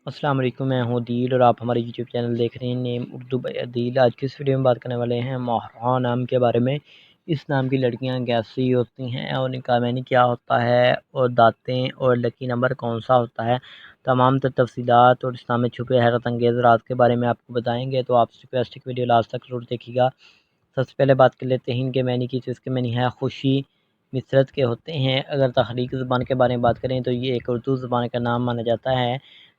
السلام علیکم، میں ہوں عدیل اور آپ ہمارے یوٹیوب چینل دیکھ رہے ہیں نیم اردو بائی عدیل۔ آج کی اس ویڈیو میں بات کرنے والے ہیں مہرہ نام کے بارے میں۔ اس نام کی لڑکیاں کیسی ہوتی ہیں اور ان کا معنی کیا ہوتا ہے اور دانتیں اور لکی نمبر کون سا ہوتا ہے، تمام تر تفصیلات اور اس نام میں چھپے حیرت انگیز رات کے بارے میں آپ کو بتائیں گے، تو آپ سے ریکویسٹ ویڈیو لاسٹ تک ضرور دیکھیے گا۔ سب سے پہلے بات کر لیتے ہیں ان کے معنی کی، تو اس کے معنی ہے خوشی، مسرت کے ہوتے ہیں۔ اگر تخلیقی زبان کے بارے میں بات کریں تو یہ ایک اردو زبان کا نام مانا جاتا ہے،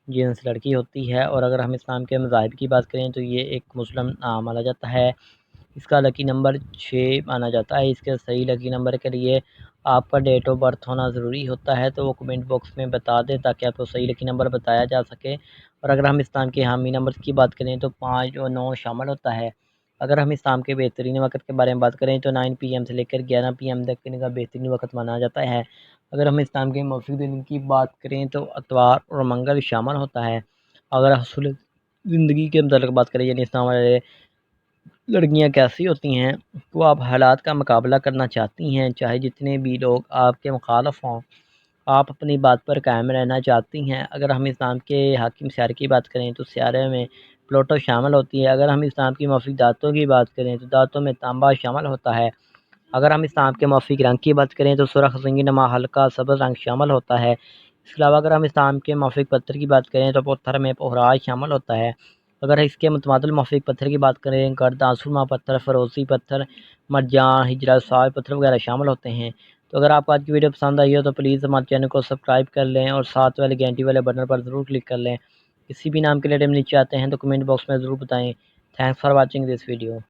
جنس لڑکی ہوتی ہے۔ اور اگر ہم اسلام کے مذاہب کی بات کریں تو یہ ایک مسلم نام مانا جاتا ہے۔ اس کا لکی نمبر 6 مانا جاتا ہے۔ اس کے صحیح لکی نمبر کے لیے آپ کا ڈیٹ آف برتھ ہونا ضروری ہوتا ہے، تو وہ کمنٹ باکس میں بتا دیں تاکہ آپ کو صحیح لکی نمبر بتایا جا سکے۔ اور اگر ہم اسلام کے حامی نمبر کی بات کریں تو 5 اور 9 شامل ہوتا ہے۔ اگر ہم اسلام کے بہترین وقت کے بارے میں بات کریں تو 9 PM سے لے کر 11 PM تک ان کا بہترین وقت مانا جاتا ہے۔ اگر ہم اسلام کے موافق دن کی بات کریں تو اتوار اور منگل شامل ہوتا ہے۔ اگر حصول زندگی کے متعلق بات کریں یعنی اسلام والے لڑکیاں کیسی ہوتی ہیں، تو آپ حالات کا مقابلہ کرنا چاہتی ہیں، چاہے جتنے بھی لوگ آپ کے مخالف ہوں، آپ اپنی بات پر قائم رہنا چاہتی ہیں۔ اگر ہم اسلام کے حاکم سیارے کی بات کریں تو سیارے میں پلوٹو شامل ہوتی ہے۔ اگر ہم اسلام کی موافق دانتوں کی بات کریں تو دانتوں میں تانبا شامل ہوتا ہے۔ اگر ہم اسلام کے موافق رنگ کی بات کریں تو سرخ، زنگی نما، ہلکا سبز رنگ شامل ہوتا ہے۔ اس کے علاوہ اگر ہم اسلام کے موافق پتھر کی بات کریں تو پتھر میں پہراج شامل ہوتا ہے۔ اگر اس کے متبادل موافق پتھر کی بات کریں گرد، آسرما پتھر، فروزی پتھر، مرجان، ہجرہ، سال پتھر وغیرہ شامل ہوتے ہیں۔ تو اگر آپ کو آج کی ویڈیو پسند آئی ہو تو پلیز ہمارے چینل کو سبسکرائب کر لیں اور ساتھ والے گھنٹی والے بٹن پر ضرور کلک کر لیں۔ کسی بھی نام کے لیے ہم نیچے آتے ہیں تو کمنٹ باکس میں ضرور بتائیں۔ Thanks for watching this video.